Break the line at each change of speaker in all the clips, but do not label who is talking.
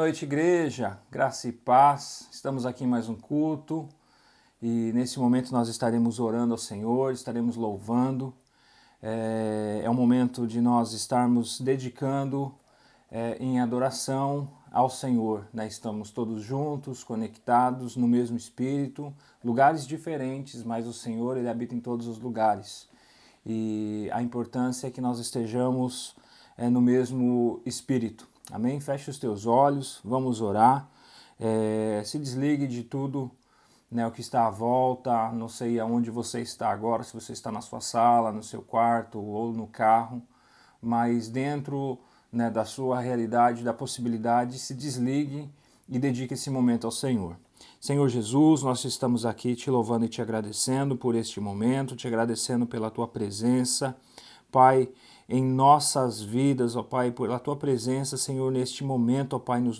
noite, igreja, graça e paz. Estamos aqui em mais um culto e nesse momento nós estaremos orando ao Senhor, estaremos louvando. É um momento de nós estarmos dedicando em adoração ao Senhor. Estamos todos juntos, conectados no mesmo Espírito, lugares diferentes, mas o Senhor ele habita em todos os lugares. E a importância é que nós estejamos no mesmo Espírito. Amém? Feche os teus olhos, vamos orar. Se desligue de tudo, o que está à volta. Não sei aonde você está agora, se você está na sua sala, no seu quarto ou no carro, mas dentro da sua realidade, da possibilidade, se desligue e dedique esse momento ao Senhor. Senhor Jesus, nós estamos aqui te louvando e te agradecendo por este momento, te agradecendo pela tua presença, Pai, em nossas vidas, ó Pai, pela tua presença, Senhor, neste momento, ó Pai, no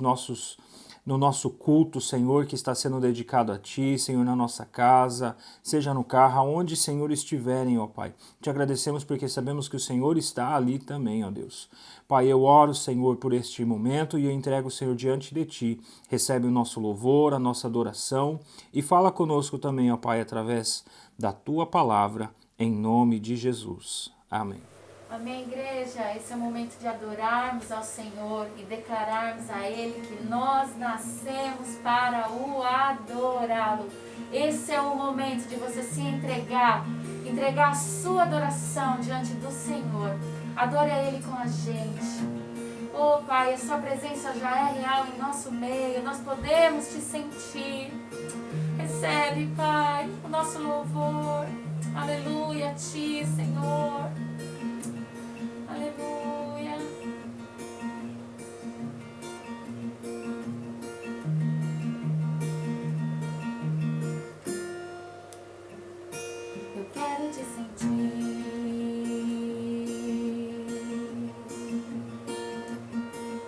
nosso culto, Senhor, que está sendo dedicado a Ti, Senhor, na nossa casa, seja no carro, aonde, Senhor, estiverem, ó Pai. Te agradecemos porque sabemos que o Senhor está ali também, ó Deus. Pai, eu oro, Senhor, por este momento e eu entrego o Senhor diante de Ti. Recebe o nosso louvor, a nossa adoração e fala conosco também, ó Pai, através da Tua palavra, em nome de Jesus. Amém.
Amém, igreja? Esse é o momento de adorarmos ao Senhor e declararmos a Ele que nós nascemos para o adorá-lo. Esse é o momento de você se entregar a sua adoração diante do Senhor. Adore a Ele com a gente. Oh, Pai, a sua presença já é real em nosso meio, nós podemos te sentir. Recebe, Pai, o nosso louvor. Aleluia a Ti, Senhor. Aleluia. Eu quero te sentir.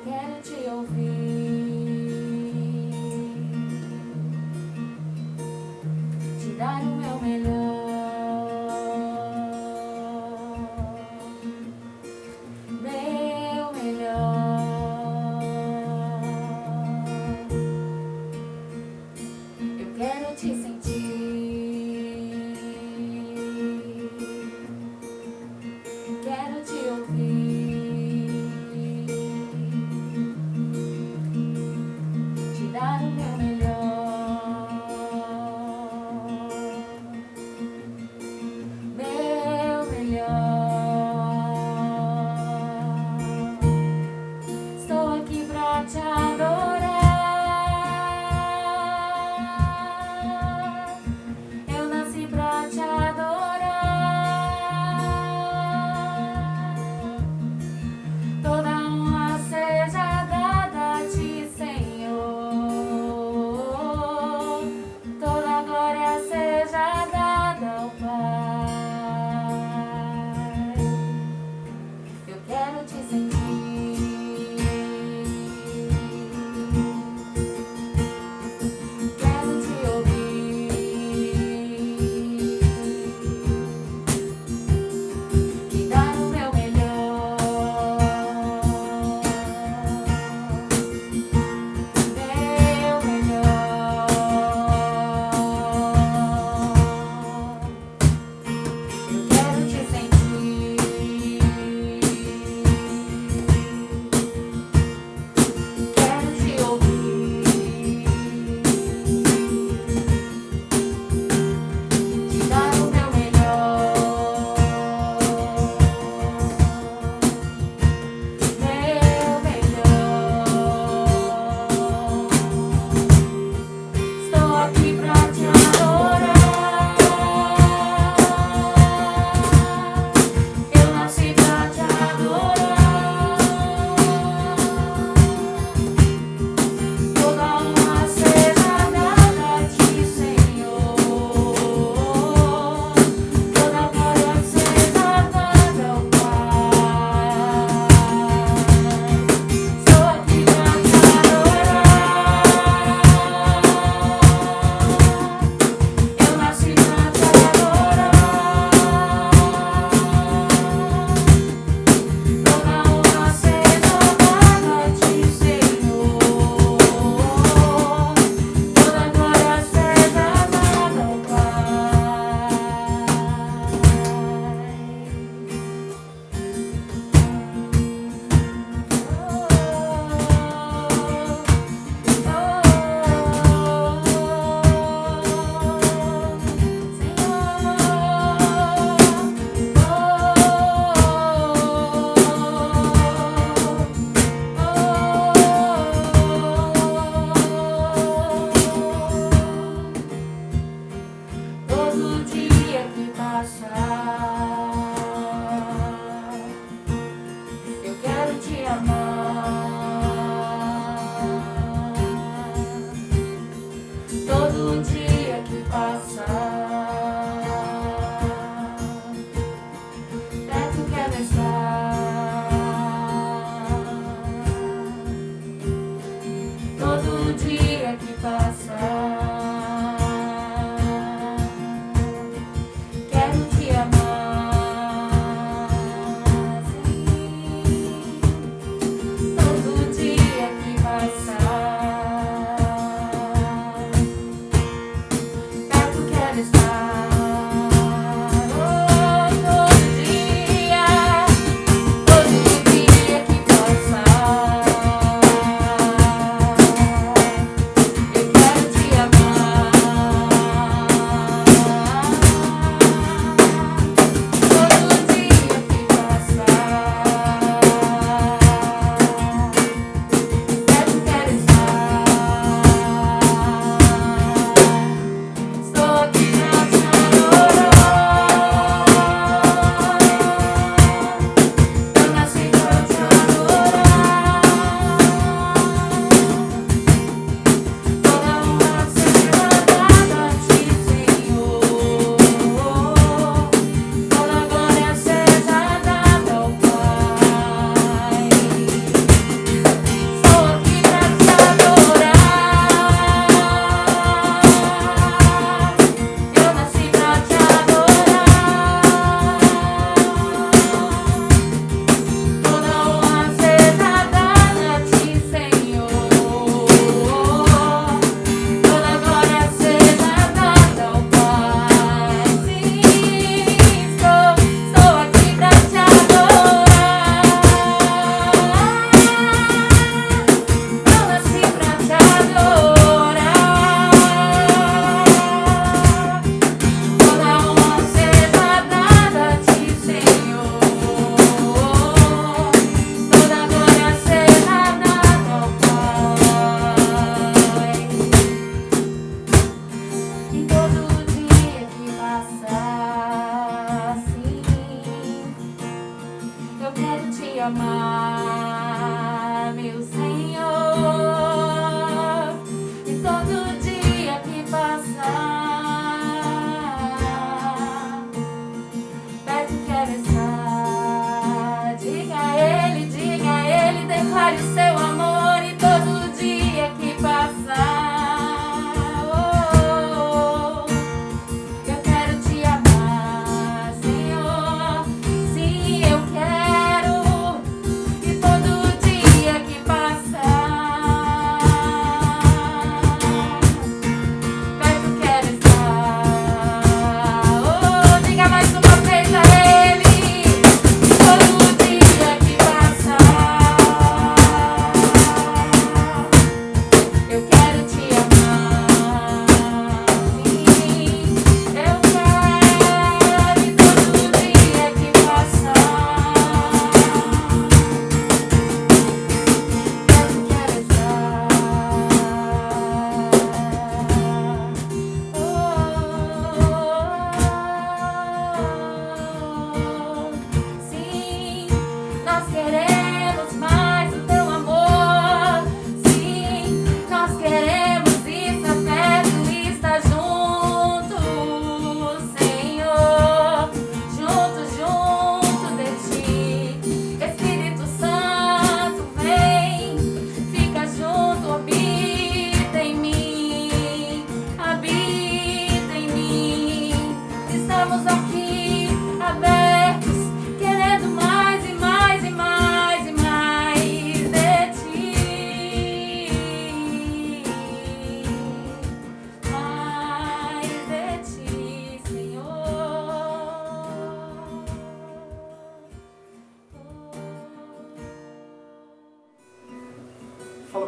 Quero te ouvir. Te dar o meu melhor. Toda honra seja dada a Ti, Senhor.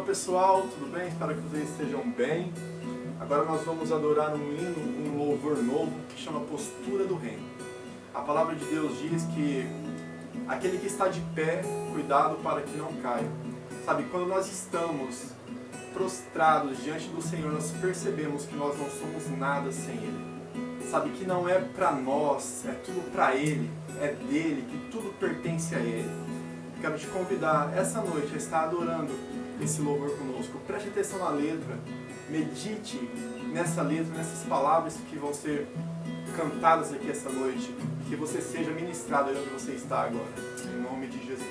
pessoal, tudo bem? Espero que vocês estejam bem. Agora nós vamos adorar um hino, um louvor novo que chama Postura do Reino. A palavra de Deus diz que aquele que está de pé, cuidado para que não caia. Sabe, quando nós estamos prostrados diante do Senhor, nós percebemos que nós não somos nada sem Ele. Sabe, que não é para nós, é tudo para Ele, é dele, que tudo pertence a Ele. Quero te convidar essa noite a estar adorando esse louvor conosco. Preste atenção na letra, medite nessa letra, nessas palavras que vão ser cantadas aqui essa noite, e que você seja ministrado onde você está agora, em nome de Jesus.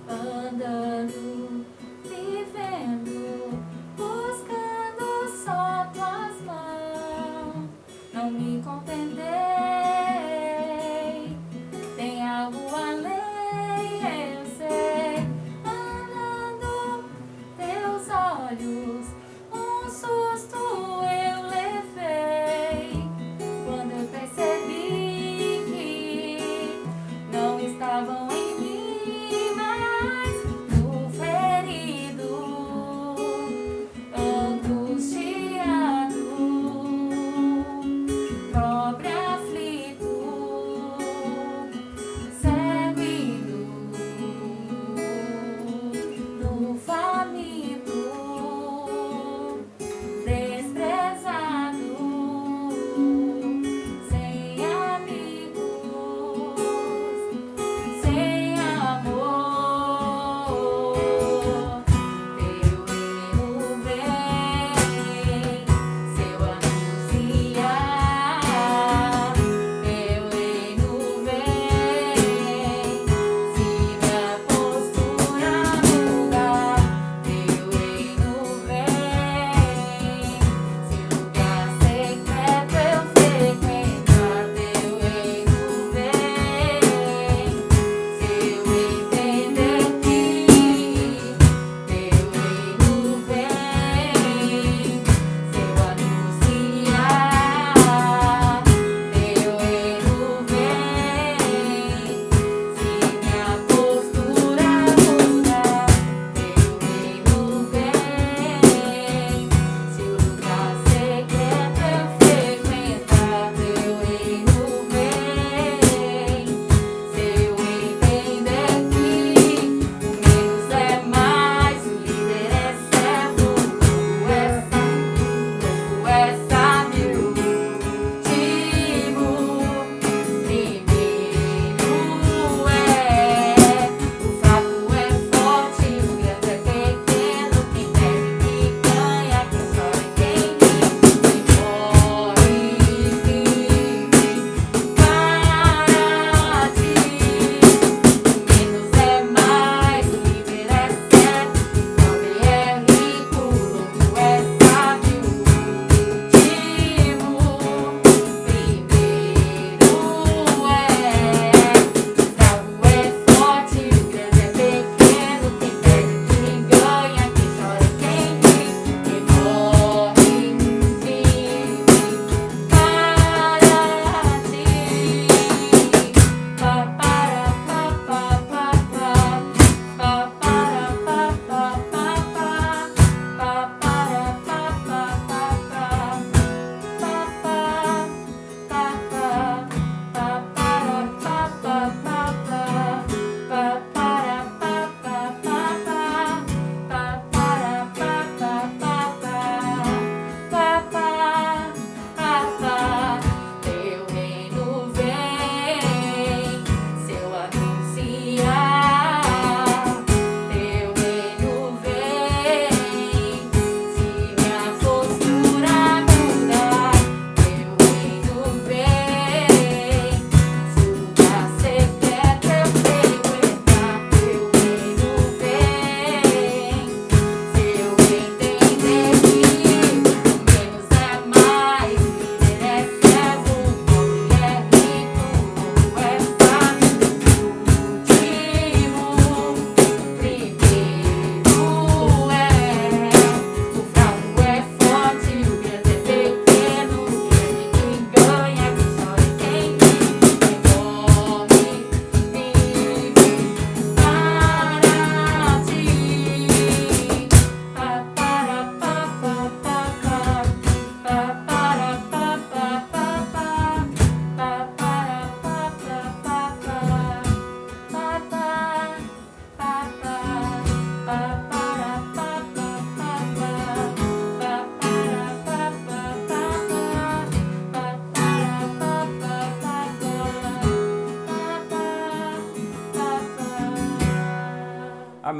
Andando, vivendo, buscando só tuas mãos, não me contentei, tem algo além, eu sei. Andando, teus olhos, um susto eu levei, quando eu percebi que não estavam em mim, mas no ferido, angustiado, pobre aflito, cego e nu, no faminto,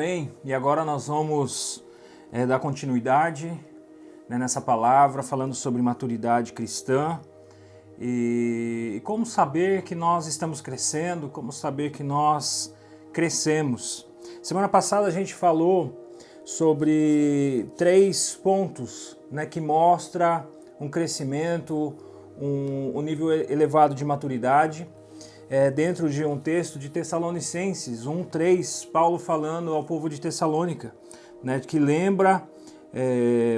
Amém. E agora nós vamos dar continuidade, né, nessa palavra, falando sobre maturidade cristã e como saber que nós estamos crescendo, como saber que nós crescemos. Semana passada a gente falou sobre 3 pontos, né, que mostra um crescimento, um nível elevado de maturidade. Dentro de um texto de Tessalonicenses 1:3, Paulo falando ao povo de Tessalônica, né, que lembra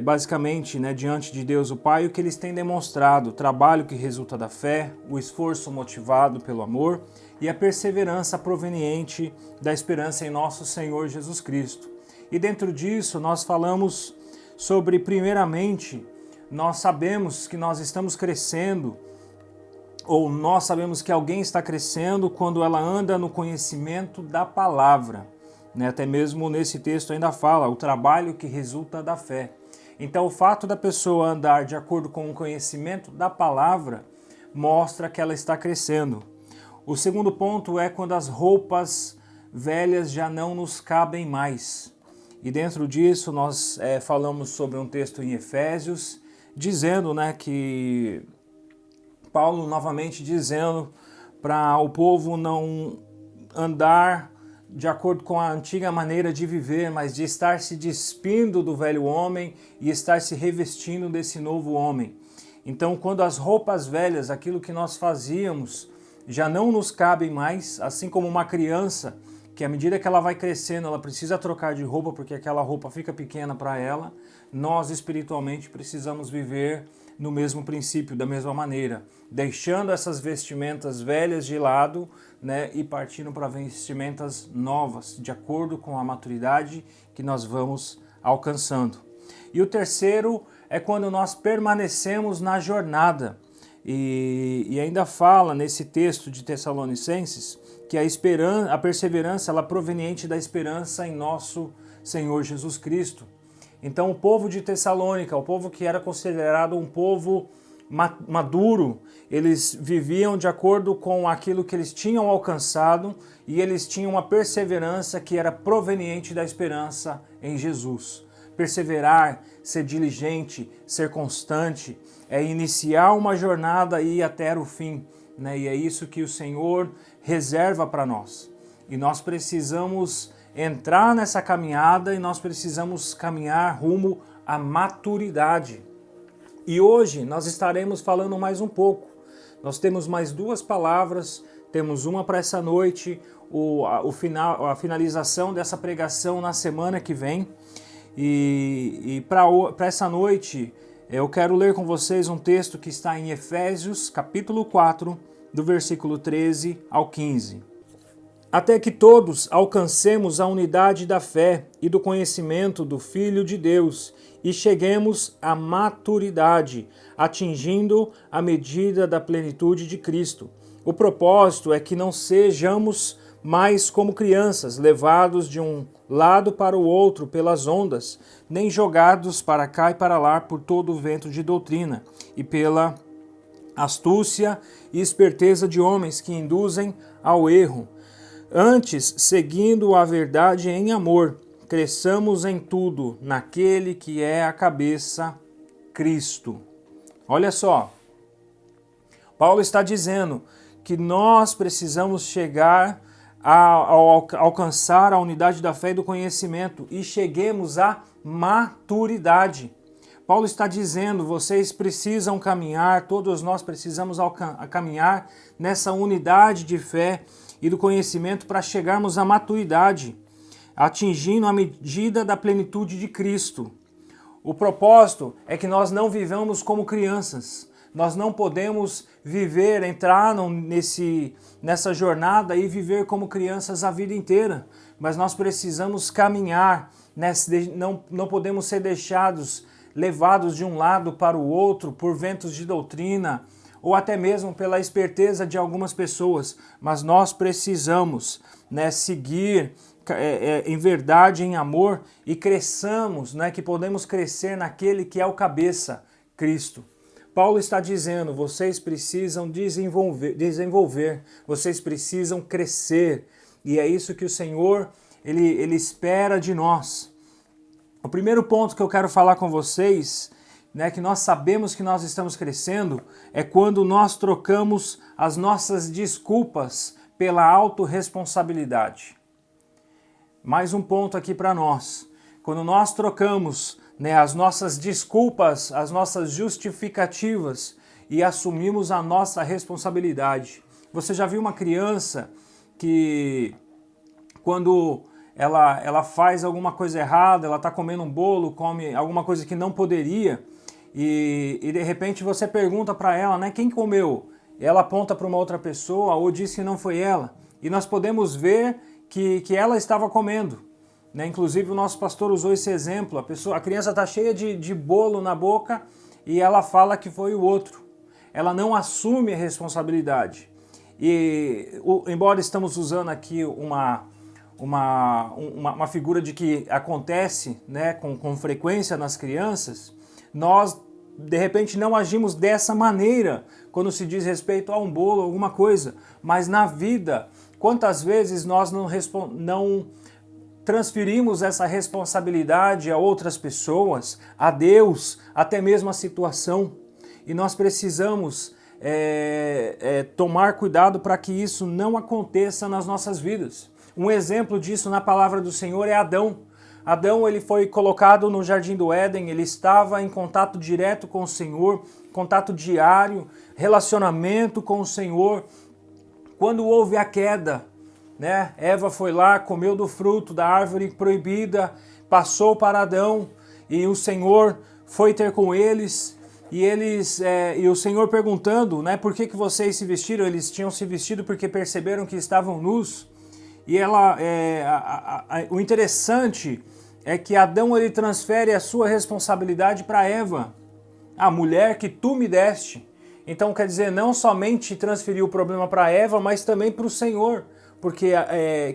basicamente, né, diante de Deus o Pai, o que eles têm demonstrado, o trabalho que resulta da fé, o esforço motivado pelo amor e a perseverança proveniente da esperança em nosso Senhor Jesus Cristo. E dentro disso nós falamos sobre, primeiramente, nós sabemos que nós estamos crescendo, ou nós sabemos que alguém está crescendo quando ela anda no conhecimento da palavra, né? Até mesmo nesse texto ainda fala o trabalho que resulta da fé. Então o fato da pessoa andar de acordo com o conhecimento da palavra mostra que ela está crescendo. O segundo ponto é quando as roupas velhas já não nos cabem mais. E dentro disso nós falamos sobre um texto em Efésios, dizendo, né, que Paulo novamente dizendo para o povo não andar de acordo com a antiga maneira de viver, mas de estar se despindo do velho homem e estar se revestindo desse novo homem. Então, quando as roupas velhas, aquilo que nós fazíamos, já não nos cabem mais, assim como uma criança, que à medida que ela vai crescendo, ela precisa trocar de roupa porque aquela roupa fica pequena para ela, nós espiritualmente precisamos viver no mesmo princípio, da mesma maneira, deixando essas vestimentas velhas de lado, né, e partindo para vestimentas novas, de acordo com a maturidade que nós vamos alcançando. E o terceiro é quando nós permanecemos na jornada. E ainda fala nesse texto de Tessalonicenses que a perseverança ela é proveniente da esperança em nosso Senhor Jesus Cristo. Então o povo de Tessalônica, o povo que era considerado um povo maduro, eles viviam de acordo com aquilo que eles tinham alcançado e eles tinham uma perseverança que era proveniente da esperança em Jesus. Perseverar, ser diligente, ser constante, é iniciar uma jornada e ir até o fim, né? E é isso que o Senhor reserva para nós. E nós precisamos entrar nessa caminhada e nós precisamos caminhar rumo à maturidade. E hoje nós estaremos falando mais um pouco. Nós temos mais 2 palavras, temos uma para essa noite, a finalização dessa pregação na semana que vem. E para essa noite eu quero ler com vocês um texto que está em Efésios, capítulo 4, do versículo 13 ao 15. Até que todos alcancemos a unidade da fé e do conhecimento do Filho de Deus e cheguemos à maturidade, atingindo a medida da plenitude de Cristo. O propósito é que não sejamos mais como crianças, levados de um lado para o outro pelas ondas, nem jogados para cá e para lá por todo o vento de doutrina e pela astúcia e esperteza de homens que induzem ao erro. Antes, seguindo a verdade em amor, cresçamos em tudo naquele que é a cabeça, Cristo. Olha só, Paulo está dizendo que nós precisamos chegar a alcançar a unidade da fé e do conhecimento e cheguemos à maturidade. Paulo está dizendo, vocês precisam caminhar, todos nós precisamos caminhar nessa unidade de fé e do conhecimento para chegarmos à maturidade, atingindo a medida da plenitude de Cristo. O propósito é que nós não vivamos como crianças. Nós não podemos entrar nessa jornada e viver como crianças a vida inteira. Mas nós precisamos caminhar, não podemos ser levados de um lado para o outro por ventos de doutrina, ou até mesmo pela esperteza de algumas pessoas, mas nós precisamos, né, seguir em verdade, em amor, e cresçamos, né, que podemos crescer naquele que é o cabeça, Cristo. Paulo está dizendo, vocês precisam desenvolver, vocês precisam crescer, e é isso que o Senhor ele espera de nós. O primeiro ponto que eu quero falar com vocês, né, que nós sabemos que nós estamos crescendo, é quando nós trocamos as nossas desculpas pela autorresponsabilidade. Mais um ponto aqui para nós. Quando nós trocamos, né, as nossas desculpas, as nossas justificativas e assumimos a nossa responsabilidade. Você já viu uma criança que, quando ela faz alguma coisa errada, ela está comendo um bolo, come alguma coisa que não poderia, e de repente você pergunta para ela, né, quem comeu? Ela aponta para uma outra pessoa ou diz que não foi ela. E nós podemos ver que ela estava comendo. Né? Inclusive o nosso pastor usou esse exemplo. A criança está cheia de bolo na boca e ela fala que foi o outro. Ela não assume a responsabilidade. E embora estamos usando aqui uma figura de que acontece, né, com frequência nas crianças, nós de repente não agimos dessa maneira quando se diz respeito a um bolo, alguma coisa, mas na vida, quantas vezes nós não transferimos essa responsabilidade a outras pessoas, a Deus, até mesmo a situação, e nós precisamos tomar cuidado para que isso não aconteça nas nossas vidas. Um exemplo disso na palavra do Senhor é Adão. Adão, ele foi colocado no Jardim do Éden, ele estava em contato direto com o Senhor, contato diário, relacionamento com o Senhor. Quando houve a queda, né, Eva foi lá, comeu do fruto da árvore proibida, passou para Adão e o Senhor foi ter com eles. E o Senhor perguntando, né, por que vocês se vestiram? Eles tinham se vestido porque perceberam que estavam nus. E o interessante é que Adão ele transfere a sua responsabilidade para Eva, a mulher que tu me deste. Então quer dizer, não somente transferiu o problema para Eva, mas também para o Senhor, porque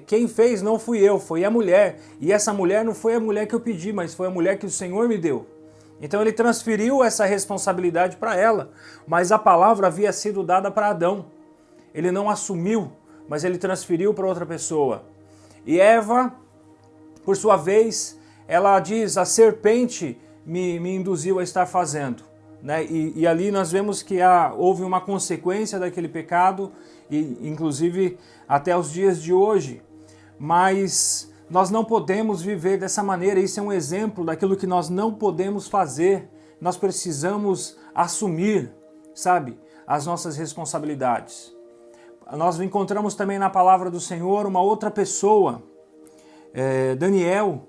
quem fez não fui eu, foi a mulher. E essa mulher não foi a mulher que eu pedi, mas foi a mulher que o Senhor me deu. Então ele transferiu essa responsabilidade para ela, mas a palavra havia sido dada para Adão. Ele não assumiu, mas ele transferiu para outra pessoa. E Eva, por sua vez, ela diz, a serpente me induziu a estar fazendo. Né? E ali nós vemos que houve uma consequência daquele pecado, e inclusive até os dias de hoje. Mas nós não podemos viver dessa maneira, isso é um exemplo daquilo que nós não podemos fazer. Nós precisamos assumir, sabe, as nossas responsabilidades. Nós encontramos também na palavra do Senhor uma outra pessoa, Daniel,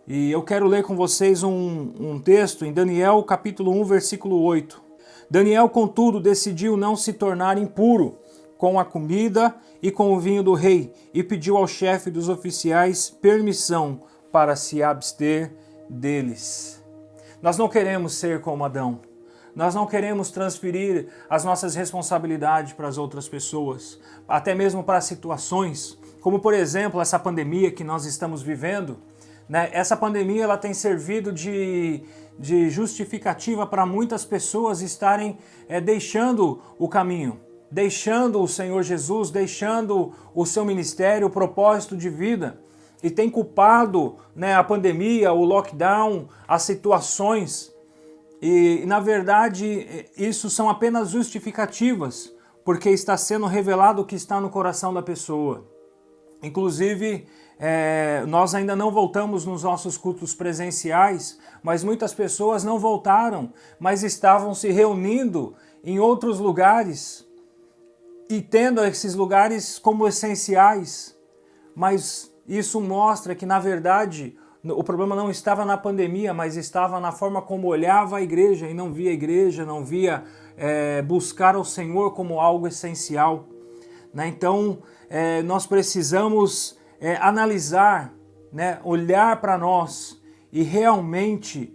e eu quero ler com vocês um texto em Daniel capítulo 1, versículo 8. Daniel, contudo, decidiu não se tornar impuro com a comida e com o vinho do rei, e pediu ao chefe dos oficiais permissão para se abster deles. Nós não queremos ser como Adão. Nós não queremos transferir as nossas responsabilidades para as outras pessoas, até mesmo para situações, como por exemplo essa pandemia que nós estamos vivendo. Né? Essa pandemia ela tem servido de justificativa para muitas pessoas estarem deixando o caminho, deixando o Senhor Jesus, deixando o seu ministério, o propósito de vida, e tem culpado, né, a pandemia, o lockdown, as situações. E, na verdade, isso são apenas justificativas, porque está sendo revelado o que está no coração da pessoa. Inclusive, nós ainda não voltamos nos nossos cultos presenciais, mas muitas pessoas não voltaram, mas estavam se reunindo em outros lugares e tendo esses lugares como essenciais. Mas isso mostra que, na verdade, o problema não estava na pandemia, mas estava na forma como olhava a igreja e não via a igreja, não via buscar ao Senhor como algo essencial. Né? Então, nós precisamos analisar, né? Olhar para nós e realmente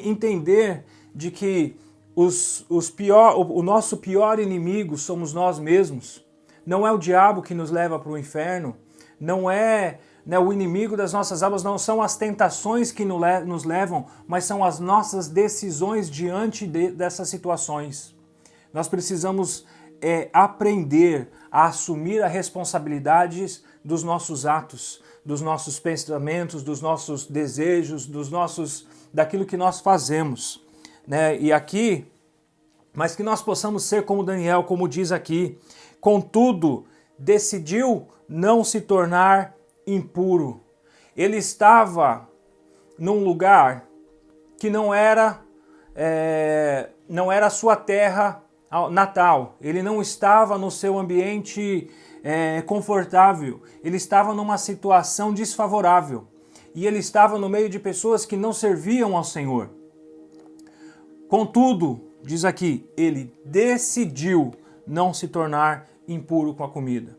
entender de que o nosso pior inimigo somos nós mesmos. Não é o diabo que nos leva para o inferno, não é, né, o inimigo das nossas almas, não são as tentações que nos levam, mas são as nossas decisões diante dessas situações. Nós precisamos aprender a assumir as responsabilidades dos nossos atos, dos nossos pensamentos, dos nossos desejos, daquilo que nós fazemos, né? E aqui, mas que nós possamos ser como Daniel, como diz aqui, contudo, decidiu não se tornar impuro. Ele estava num lugar que não era a sua terra natal. Ele não estava no seu ambiente confortável. Ele estava numa situação desfavorável. E ele estava no meio de pessoas que não serviam ao Senhor. Contudo, diz aqui, ele decidiu não se tornar impuro com a comida.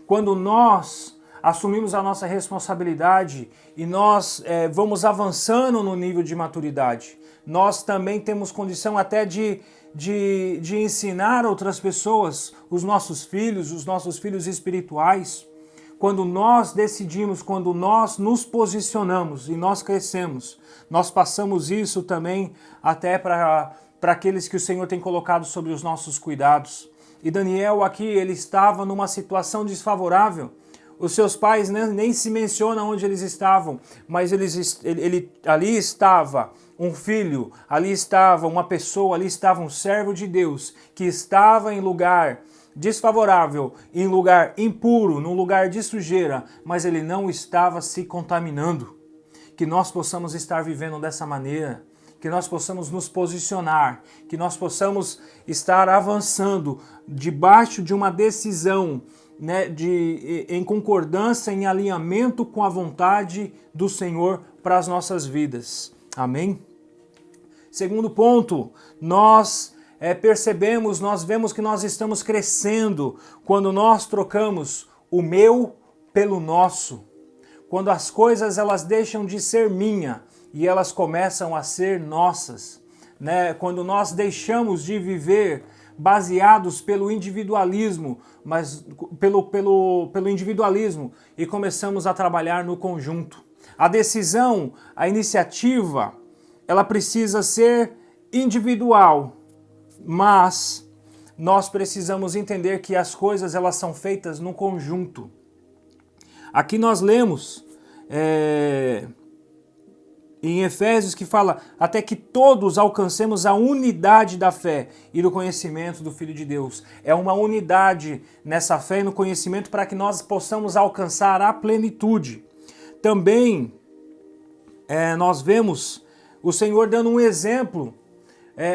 Quando nós assumimos a nossa responsabilidade e nós vamos avançando no nível de maturidade, nós também temos condição até de ensinar outras pessoas, os nossos filhos espirituais. Quando nós decidimos, quando nós nos posicionamos e nós crescemos, nós passamos isso também até para aqueles que o Senhor tem colocado sobre os nossos cuidados. E Daniel aqui, ele estava numa situação desfavorável. Os seus pais nem se mencionam onde eles estavam, mas ali estava um filho, ali estava uma pessoa, ali estava um servo de Deus que estava em lugar desfavorável, em lugar impuro, num lugar de sujeira, mas ele não estava se contaminando. Que nós possamos estar vivendo dessa maneira, que nós possamos nos posicionar, que nós possamos estar avançando debaixo de uma decisão, né, em concordância, em alinhamento com a vontade do Senhor para as nossas vidas. Amém? Segundo ponto, nós percebemos, nós vemos que nós estamos crescendo quando nós trocamos o meu pelo nosso. Quando as coisas elas deixam de ser minha e elas começam a ser nossas, né? Quando nós deixamos de viver baseados pelo individualismo, mas pelo individualismo e começamos a trabalhar no conjunto. A decisão, a iniciativa, ela precisa ser individual, mas nós precisamos entender que as coisas elas são feitas no conjunto. Aqui nós lemos em Efésios que fala até que todos alcancemos a unidade da fé e do conhecimento do Filho de Deus. É uma unidade nessa fé e no conhecimento para que nós possamos alcançar a plenitude. Também nós vemos o Senhor dando um exemplo.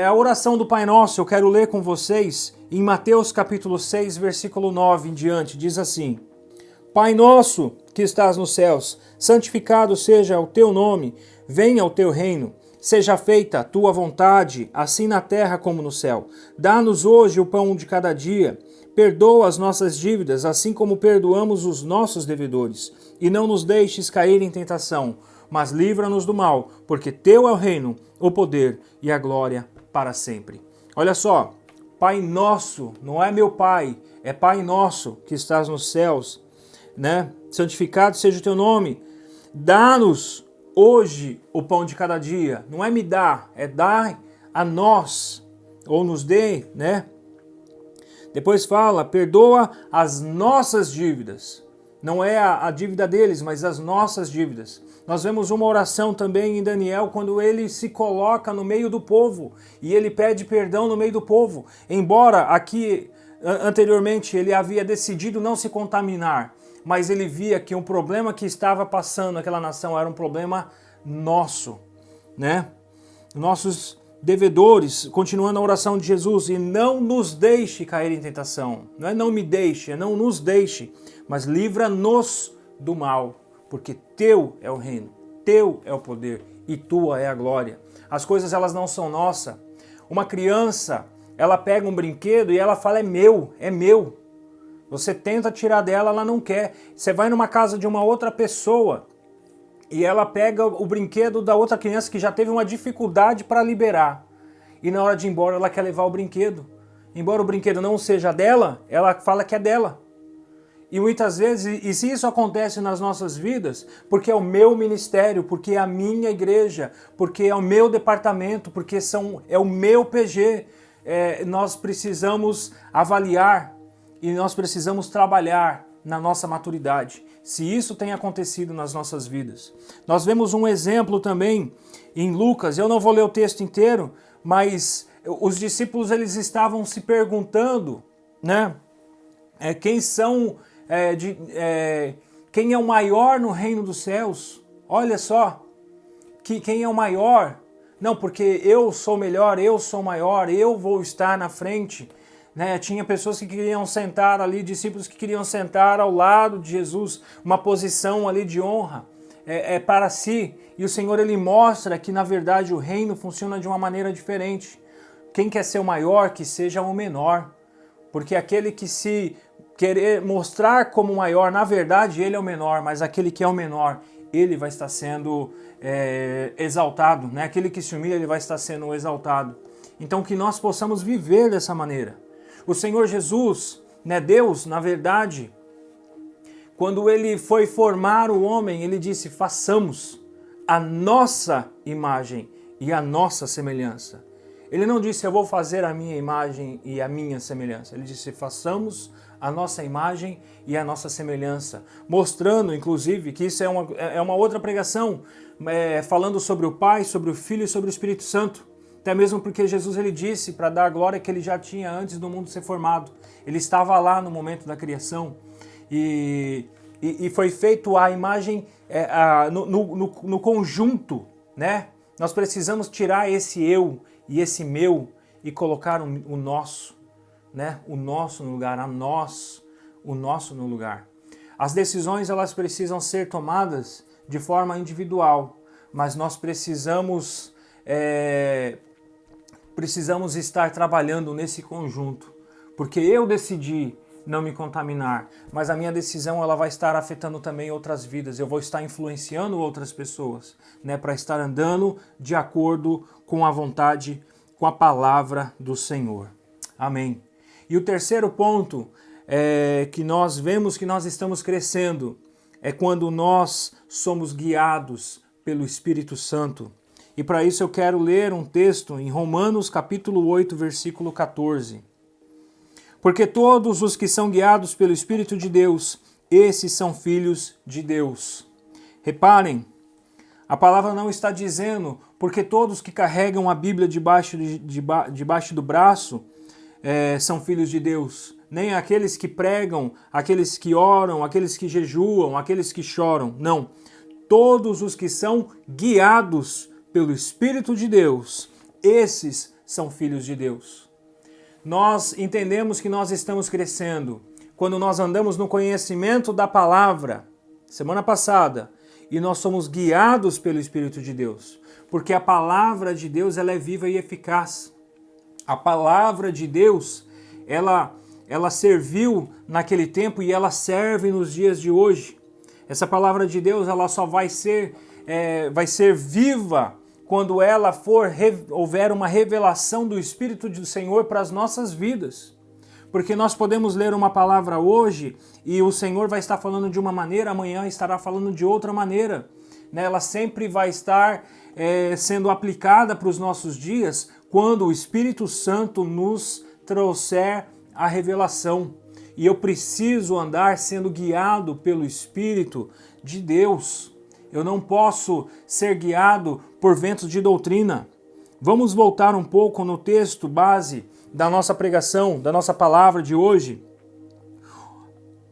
A oração do Pai Nosso, eu quero ler com vocês em Mateus capítulo 6, versículo 9 em diante, diz assim: Pai nosso que estás nos céus, santificado seja o teu nome, venha o teu reino, seja feita a tua vontade, assim na terra como no céu. Dá-nos hoje o pão de cada dia, perdoa as nossas dívidas, assim como perdoamos os nossos devedores, e não nos deixes cair em tentação, mas livra-nos do mal, porque teu é o reino, o poder e a glória para sempre. Olha só, Pai nosso, não é meu Pai, é Pai nosso que estás nos céus, né? Santificado seja o teu nome. Dá-nos hoje o pão de cada dia. Não é me dar, é dar a nós, ou nos dê, né? Depois fala, perdoa as nossas dívidas. Não é a dívida deles, mas as nossas dívidas. Nós vemos uma oração também em Daniel, quando ele se coloca no meio do povo e ele pede perdão no meio do povo. Embora aqui, anteriormente, ele havia decidido não se contaminar, mas ele via que um problema que estava passando naquela nação era um problema nosso, né? Nossos devedores, continuando a oração de Jesus, e não nos deixe cair em tentação. Não é não me deixe, é não nos deixe, mas livra-nos do mal, porque teu é o reino, teu é o poder e tua é a glória. As coisas elas não são nossas. Uma criança, ela pega um brinquedo e ela fala é meu, é meu. Você tenta tirar dela, ela não quer. Você vai numa casa de uma outra pessoa e ela pega o brinquedo da outra criança que já teve uma dificuldade para liberar. E na hora de ir embora, ela quer levar o brinquedo. Embora o brinquedo não seja dela, ela fala que é dela. E muitas vezes, e se isso acontece nas nossas vidas, porque é o meu ministério, porque é a minha igreja, porque é o meu departamento, porque é o meu PG, nós precisamos avaliar e nós precisamos trabalhar na nossa maturidade, se isso tem acontecido nas nossas vidas. Nós vemos um exemplo também em Lucas, eu não vou ler o texto inteiro, mas os discípulos eles estavam se perguntando, né, quem é o maior no reino dos céus? Olha só, quem é o maior? Não, porque eu sou melhor, eu sou maior, eu vou estar na frente. Né? Tinha pessoas que queriam sentar ali, discípulos que queriam sentar ao lado de Jesus, uma posição ali de honra para si. E o Senhor ele mostra que na verdade o reino funciona de uma maneira diferente. Quem quer ser o maior, que seja o menor. Porque aquele que se querer mostrar como maior, na verdade ele é o menor, mas aquele que é o menor, ele vai estar sendo exaltado. Né? Aquele que se humilha, ele vai estar sendo exaltado. Então que nós possamos viver dessa maneira. O Senhor Jesus, né, Deus, na verdade, quando ele foi formar o homem, ele disse, façamos a nossa imagem e a nossa semelhança. Ele não disse, eu vou fazer a minha imagem e a minha semelhança. Ele disse, façamos a nossa imagem e a nossa semelhança. Mostrando, inclusive, que isso é uma outra pregação, falando sobre o Pai, sobre o Filho e sobre o Espírito Santo. Até mesmo porque Jesus ele disse para dar a glória que ele já tinha antes do mundo ser formado. Ele estava lá no momento da criação e foi feito a imagem no conjunto, né? Nós precisamos tirar esse eu e esse meu e colocar o nosso, né? O nosso no lugar, o nosso no lugar. As decisões elas precisam ser tomadas de forma individual, mas nós precisamos estar trabalhando nesse conjunto, porque eu decidi não me contaminar, mas a minha decisão ela vai estar afetando também outras vidas, eu vou estar influenciando outras pessoas, né, para estar andando de acordo com a vontade, com a palavra do Senhor. Amém. E o terceiro ponto que nós vemos que nós estamos crescendo é quando nós somos guiados pelo Espírito Santo. E para isso eu quero ler um texto em Romanos capítulo 8, versículo 14. Porque todos os que são guiados pelo Espírito de Deus, esses são filhos de Deus. Reparem, a palavra não está dizendo porque todos que carregam a Bíblia debaixo do braço são filhos de Deus. Nem aqueles que pregam, aqueles que oram, aqueles que jejuam, aqueles que choram. Não. Todos os que são guiados pelo Espírito de Deus, esses são filhos de Deus. Nós entendemos que nós estamos crescendo quando nós andamos no conhecimento da palavra, semana passada, e nós somos guiados pelo Espírito de Deus, porque a palavra de Deus ela é viva e eficaz. A palavra de Deus, ela serviu naquele tempo e ela serve nos dias de hoje. Essa palavra de Deus ela só vai ser viva quando houver uma revelação do Espírito do Senhor para as nossas vidas. Porque nós podemos ler uma palavra hoje e o Senhor vai estar falando de uma maneira, amanhã estará falando de outra maneira. Ela sempre vai estar sendo aplicada para os nossos dias quando o Espírito Santo nos trouxer a revelação. E eu preciso andar sendo guiado pelo Espírito de Deus. Eu não posso ser guiado por ventos de doutrina. Vamos voltar um pouco no texto base da nossa pregação, da nossa palavra de hoje.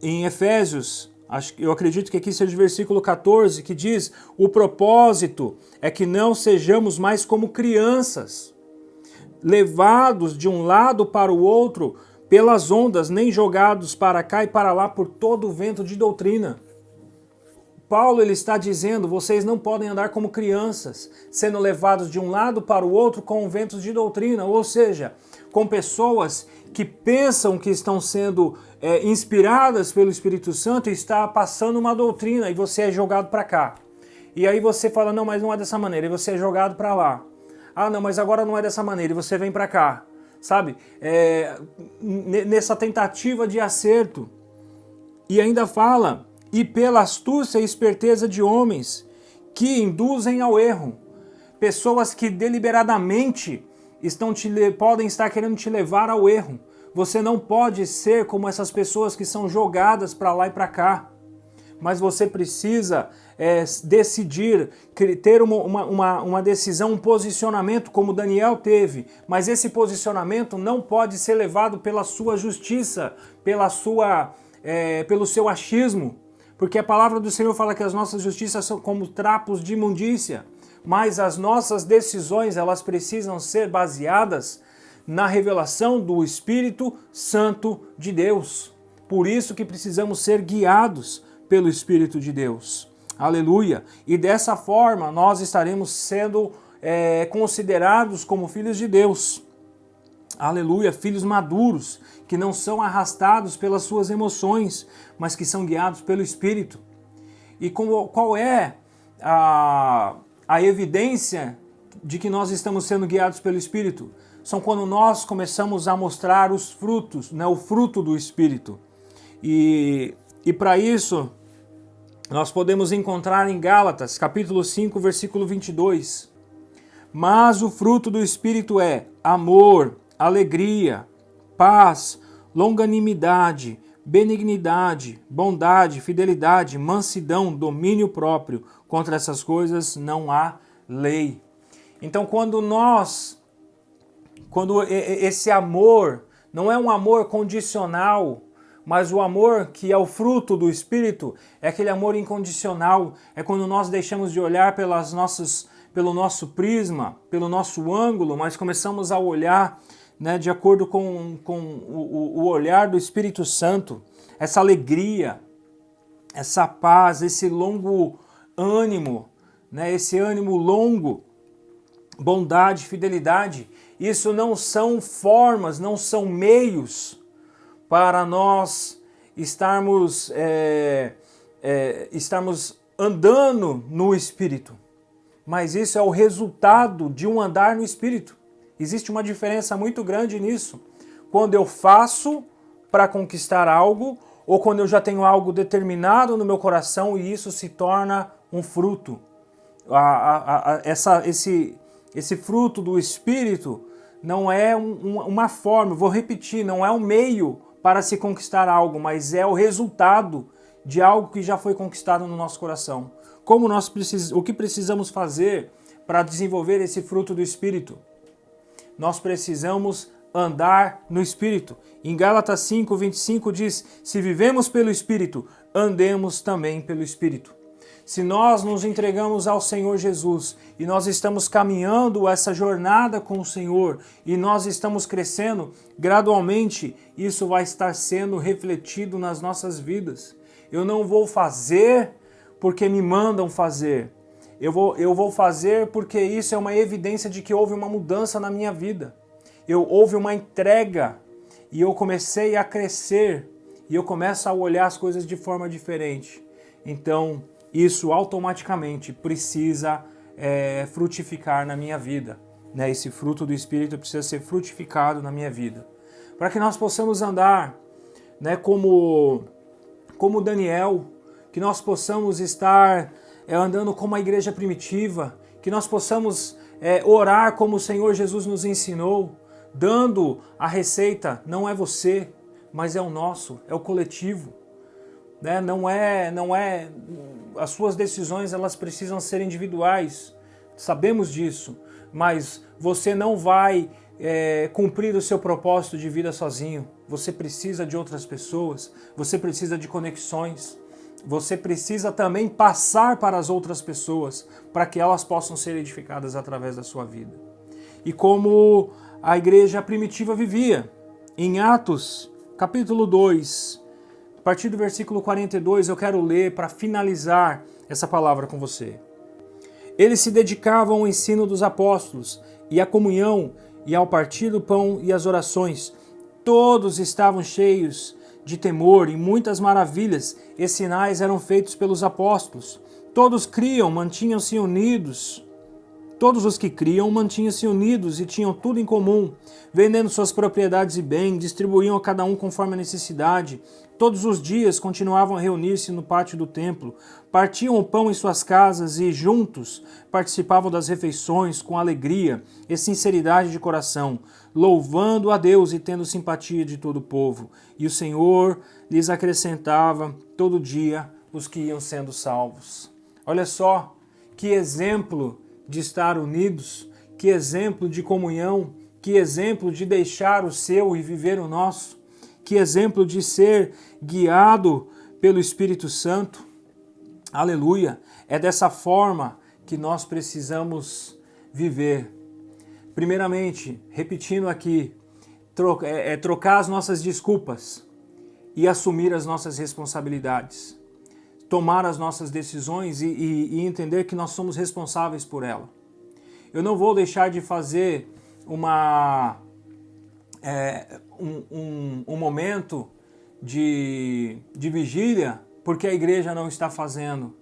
Em Efésios, eu acredito que aqui seja o versículo 14, que diz: o propósito é que não sejamos mais como crianças, levados de um lado para o outro pelas ondas, nem jogados para cá e para lá por todo o vento de doutrina. Paulo ele está dizendo, vocês não podem andar como crianças, sendo levados de um lado para o outro com ventos de doutrina, ou seja, com pessoas que pensam que estão sendo inspiradas pelo Espírito Santo e está passando uma doutrina e você é jogado para cá. E aí você fala, não, mas não é dessa maneira, e você é jogado para lá. Ah, não, mas agora não é dessa maneira, e você vem para cá. Sabe? Nessa tentativa de acerto. E ainda fala, e pela astúcia e esperteza de homens que induzem ao erro. Pessoas que deliberadamente podem estar querendo te levar ao erro. Você não pode ser como essas pessoas que são jogadas para lá e para cá. Mas você precisa decidir, ter uma decisão, um posicionamento como Daniel teve. Mas esse posicionamento não pode ser levado pela sua justiça, pelo seu achismo. Porque a palavra do Senhor fala que as nossas justiças são como trapos de imundícia. Mas as nossas decisões, elas precisam ser baseadas na revelação do Espírito Santo de Deus. Por isso que precisamos ser guiados pelo Espírito de Deus. Aleluia! E dessa forma nós estaremos sendo considerados como filhos de Deus. Aleluia! Filhos maduros, que não são arrastados pelas suas emoções, mas que são guiados pelo Espírito. E qual é a evidência de que nós estamos sendo guiados pelo Espírito? São quando nós começamos a mostrar os frutos, né, o fruto do Espírito. E para isso, nós podemos encontrar em Gálatas, capítulo 5, versículo 22. Mas o fruto do Espírito é amor, alegria, paz, longanimidade, benignidade, bondade, fidelidade, mansidão, domínio próprio. Contra essas coisas não há lei. Então, quando esse amor não é um amor condicional, mas o amor que é o fruto do Espírito é aquele amor incondicional, é quando nós deixamos de olhar pelo nosso prisma, pelo nosso ângulo, mas começamos a olhar, né, de acordo com o olhar do Espírito Santo, essa alegria, essa paz, esse longo ânimo, né, esse ânimo longo, bondade, fidelidade. Isso não são formas, não são meios para nós estarmos andando no Espírito. Mas isso é o resultado de um andar no Espírito. Existe uma diferença muito grande nisso. Quando eu faço para conquistar algo, ou quando eu já tenho algo determinado no meu coração e isso se torna um fruto. Esse fruto do Espírito não é uma forma, vou repetir, não é um meio para se conquistar algo, mas é o resultado de algo que já foi conquistado no nosso coração. O que precisamos fazer para desenvolver esse fruto do Espírito? Nós precisamos andar no Espírito. Em Gálatas 5, 25 diz, se vivemos pelo Espírito, andemos também pelo Espírito. Se nós nos entregamos ao Senhor Jesus e nós estamos caminhando essa jornada com o Senhor e nós estamos crescendo, gradualmente isso vai estar sendo refletido nas nossas vidas. Eu não vou fazer porque me mandam fazer. Eu vou fazer porque isso é uma evidência de que houve uma mudança na minha vida. Houve uma entrega e eu comecei a crescer e eu começo a olhar as coisas de forma diferente. Então, isso automaticamente precisa frutificar na minha vida. Né? Esse fruto do Espírito precisa ser frutificado na minha vida. Para que nós possamos andar, né, como Daniel, que nós possamos estar andando como a igreja primitiva, que nós possamos orar como o Senhor Jesus nos ensinou, dando a receita, não é você, mas é o nosso, é o coletivo. Né? Não é as suas decisões, elas precisam ser individuais, sabemos disso, mas você não vai cumprir o seu propósito de vida sozinho. Você precisa de outras pessoas, você precisa de conexões, você precisa também passar para as outras pessoas, para que elas possam ser edificadas através da sua vida. E como a igreja primitiva vivia, em Atos, capítulo 2, a partir do versículo 42, eu quero ler para finalizar essa palavra com você. Eles se dedicavam ao ensino dos apóstolos, e à comunhão, e ao partir do pão e às orações. Todos estavam cheios de temor, e muitas maravilhas e sinais eram feitos pelos apóstolos. Todos criam, mantinham-se unidos Todos os que criam mantinham-se unidos e tinham tudo em comum, vendendo suas propriedades e bens, distribuíam a cada um conforme a necessidade. Todos os dias continuavam a reunir-se no pátio do templo, partiam o pão em suas casas e, juntos, participavam das refeições com alegria e sinceridade de coração, louvando a Deus e tendo simpatia de todo o povo. E o Senhor lhes acrescentava todo dia os que iam sendo salvos. Olha só que exemplo de estar unidos, que exemplo de comunhão, que exemplo de deixar o seu e viver o nosso, que exemplo de ser guiado pelo Espírito Santo. Aleluia! É dessa forma que nós precisamos viver. Primeiramente, repetindo aqui, trocar as nossas desculpas e assumir as nossas responsabilidades. Tomar as nossas decisões e entender que nós somos responsáveis por ela. Eu não vou deixar de fazer um momento de vigília porque a igreja não está fazendo.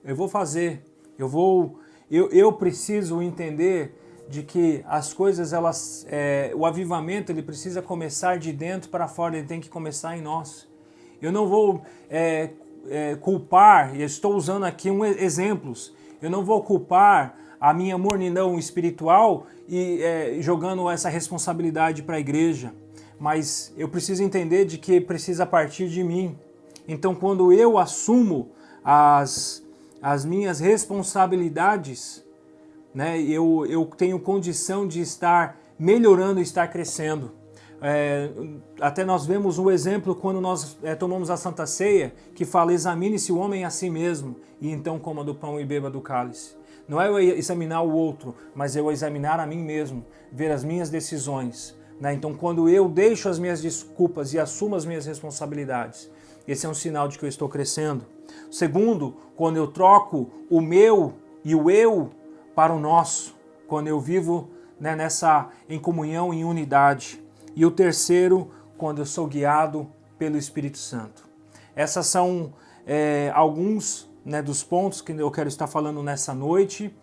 Eu vou fazer. Eu preciso entender de que as coisas, o avivamento, ele precisa começar de dentro para fora, ele tem que começar em nós. Eu não vou culpar, e estou usando aqui exemplos, eu não vou culpar a minha mornidão espiritual e jogando essa responsabilidade para a igreja, mas eu preciso entender de que precisa partir de mim. Então, quando eu assumo as minhas responsabilidades, né, eu tenho condição de estar melhorando e estar crescendo. Até nós vemos um exemplo quando nós tomamos a Santa Ceia, que fala: examine-se o homem a si mesmo, e então coma do pão e beba do cálice. Não é eu examinar o outro, mas eu examinar a mim mesmo, ver as minhas decisões. Né? Então, quando eu deixo as minhas desculpas e assumo as minhas responsabilidades, esse é um sinal de que eu estou crescendo. Segundo, quando eu troco o meu e o eu para o nosso, quando eu vivo, né, em comunhão, em unidade. E o terceiro, quando eu sou guiado pelo Espírito Santo. Essas são alguns, né, dos pontos que eu quero estar falando nessa noite,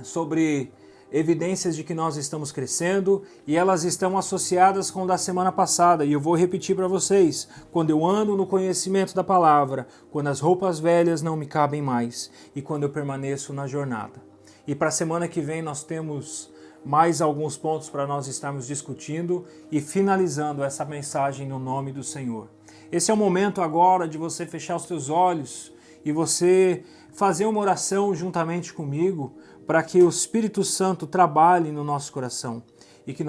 sobre evidências de que nós estamos crescendo, e elas estão associadas com o da semana passada, e eu vou repetir para vocês: quando eu ando no conhecimento da palavra, quando as roupas velhas não me cabem mais, e quando eu permaneço na jornada. E para a semana que vem nós temos mais alguns pontos para nós estarmos discutindo e finalizando essa mensagem no nome do Senhor. Esse é o momento agora de você fechar os teus olhos e você fazer uma oração juntamente comigo para que o Espírito Santo trabalhe no nosso coração e que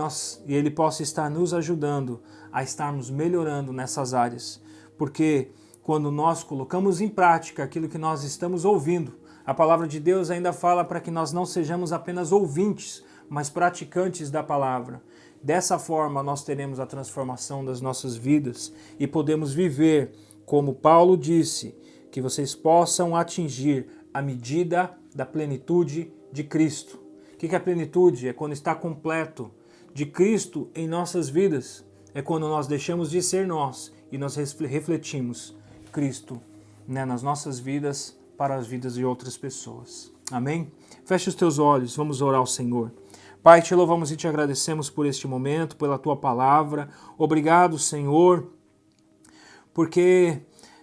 ele possa estar nos ajudando a estarmos melhorando nessas áreas. Porque quando nós colocamos em prática aquilo que nós estamos ouvindo, a palavra de Deus ainda fala para que nós não sejamos apenas ouvintes, mas praticantes da palavra. Dessa forma nós teremos a transformação das nossas vidas e podemos viver, como Paulo disse, que vocês possam atingir a medida da plenitude de Cristo. O que é a plenitude? É quando está completo de Cristo em nossas vidas. É quando nós deixamos de ser nós e nós refletimos Cristo, né, nas nossas vidas para as vidas de outras pessoas. Amém? Feche os teus olhos, vamos orar ao Senhor. Pai, te louvamos e te agradecemos por este momento, pela tua palavra. Obrigado, Senhor, porque,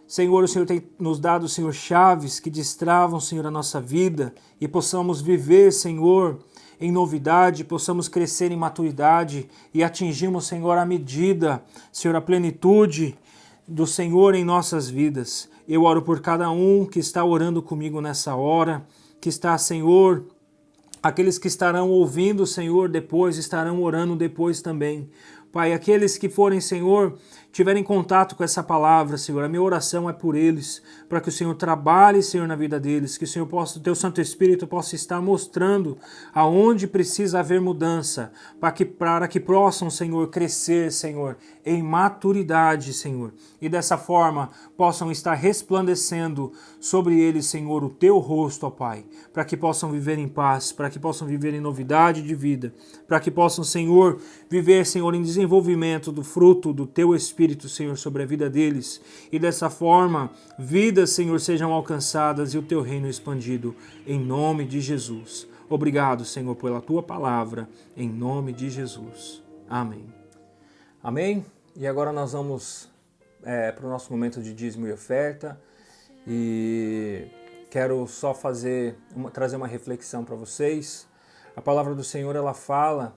Senhor, o Senhor tem nos dado, Senhor, chaves que destravam, Senhor, a nossa vida e possamos viver, Senhor, em novidade, possamos crescer em maturidade e atingirmos, Senhor, a medida, Senhor, a plenitude do Senhor em nossas vidas. Eu oro por cada um que está orando comigo nessa hora, que está, Senhor, aqueles que estarão ouvindo, Senhor, depois, estarão orando depois também. Pai, aqueles que forem, Senhor, tiverem contato com essa palavra, Senhor, a minha oração é por eles, para que o Senhor trabalhe, Senhor, na vida deles, que o Senhor possa, o teu Santo Espírito possa estar mostrando aonde precisa haver mudança, para que possam, Senhor, crescer, Senhor, em maturidade, Senhor, e dessa forma possam estar resplandecendo sobre eles, Senhor, o teu rosto, ó Pai, para que possam viver em paz, para que possam viver em novidade de vida, para que possam, Senhor, viver, Senhor, em desenvolvimento do fruto do teu Espírito, Senhor, sobre a vida deles, e dessa forma, vidas, Senhor, sejam alcançadas e o teu reino expandido, em nome de Jesus. Obrigado, Senhor, pela Tua palavra, em nome de Jesus. Amém. Amém? E agora nós vamos para o nosso momento de dízimo e oferta. E quero só trazer uma reflexão para vocês. A palavra do Senhor, ela fala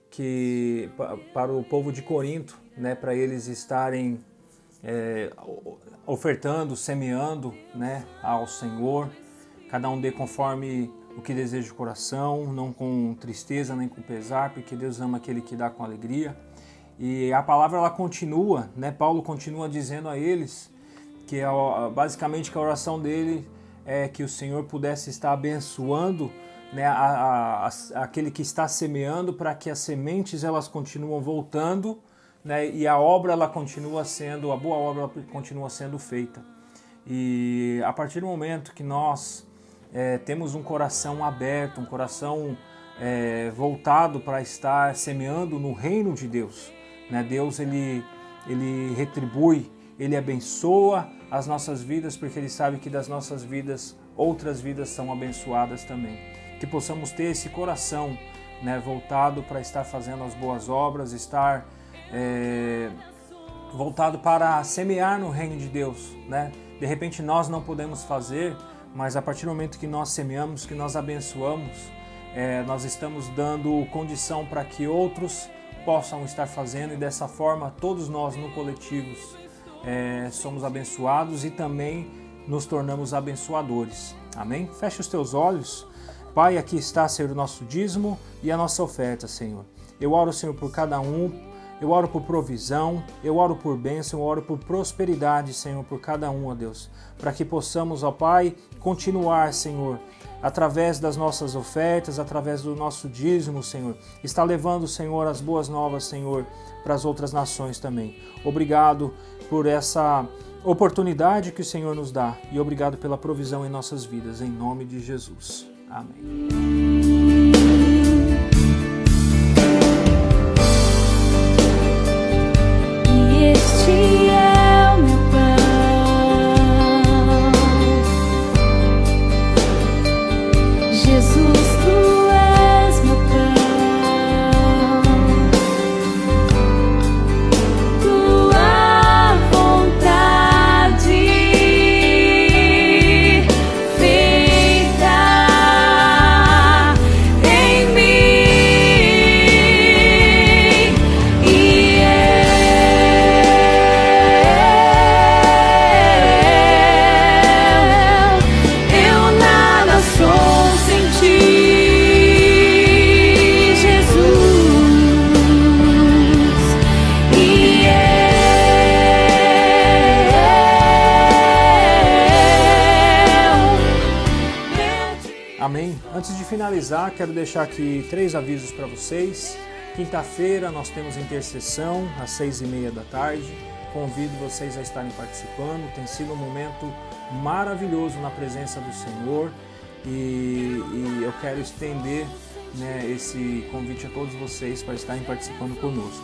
que para o povo de Corinto, né, para eles estarem ofertando, semeando, né, ao Senhor, cada um dê conforme o que deseja o coração, não com tristeza nem com pesar, porque Deus ama aquele que dá com alegria. E a palavra ela continua, né, Paulo continua dizendo a eles que basicamente que a oração dele é que o Senhor pudesse estar abençoando, né, aquele que está semeando, para que as sementes elas continuam voltando, né, e a obra ela continua sendo, a boa obra continua sendo feita. E a partir do momento que nós temos um coração aberto, um coração voltado para estar semeando no reino de Deus, né, Deus ele retribui, ele abençoa as nossas vidas, porque ele sabe que das nossas vidas outras vidas são abençoadas também. Que possamos ter esse coração, né, voltado para estar fazendo as boas obras, estar voltado para semear no reino de Deus, né? De repente nós não podemos fazer, mas a partir do momento que nós semeamos, que nós abençoamos, nós estamos dando condição para que outros possam estar fazendo, e dessa forma todos nós no coletivo somos abençoados e também nos tornamos abençoadores. Amém? Feche os teus olhos. Pai, aqui está, Senhor, o nosso dízimo e a nossa oferta, Senhor. Eu oro, Senhor, por cada um, eu oro por provisão, eu oro por bênção, eu oro por prosperidade, Senhor, por cada um, ó Deus, para que possamos, ó Pai, continuar, Senhor, através das nossas ofertas, através do nosso dízimo, Senhor, está levando, Senhor, as boas novas, Senhor, para as outras nações também. Obrigado por essa oportunidade que o Senhor nos dá e obrigado pela provisão em nossas vidas, em nome de Jesus. Amém.
Este é o meu pão, Jesus, tu és meu pão, tua vontade feita em mim, e eu nada sou sem ti, Jesus, e
Amém. Antes de finalizar, quero deixar aqui 3 avisos para vocês. Quinta-feira nós temos intercessão às 6h30 da tarde. Convido vocês a estarem participando. Tem sido um momento maravilhoso na presença do Senhor e eu quero estender, né, esse convite a todos vocês para estarem participando conosco.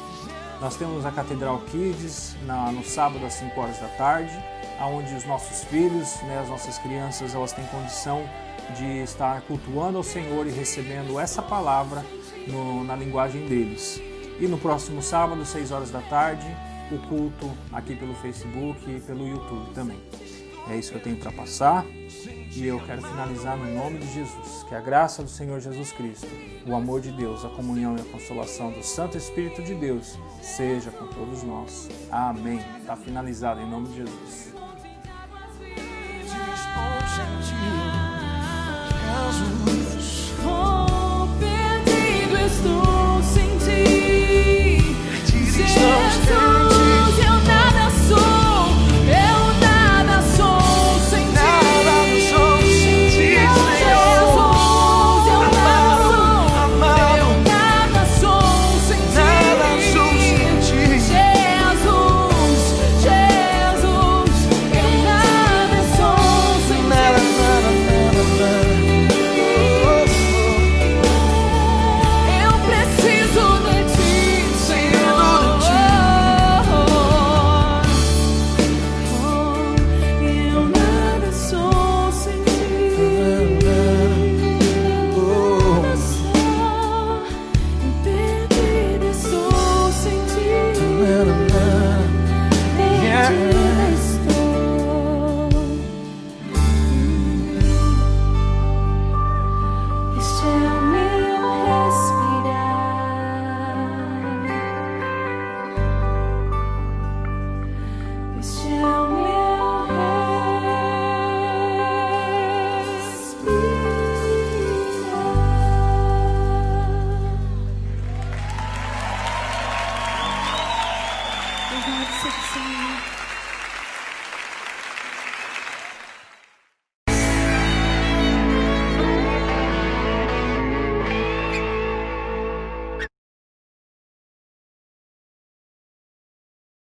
Nós temos a Catedral Kids no sábado às 5 horas da tarde, onde os nossos filhos, né, as nossas crianças, elas têm condição de estar cultuando ao Senhor e recebendo essa palavra na linguagem deles. E no próximo sábado, 6 horas da tarde, o culto aqui pelo Facebook e pelo YouTube também. É isso que eu tenho para passar e eu quero finalizar no nome de Jesus. Que a graça do Senhor Jesus Cristo, o amor de Deus, a comunhão e a consolação do Santo Espírito de Deus seja com todos nós. Amém. Está finalizado em nome de Jesus.
Estou sentindo que és o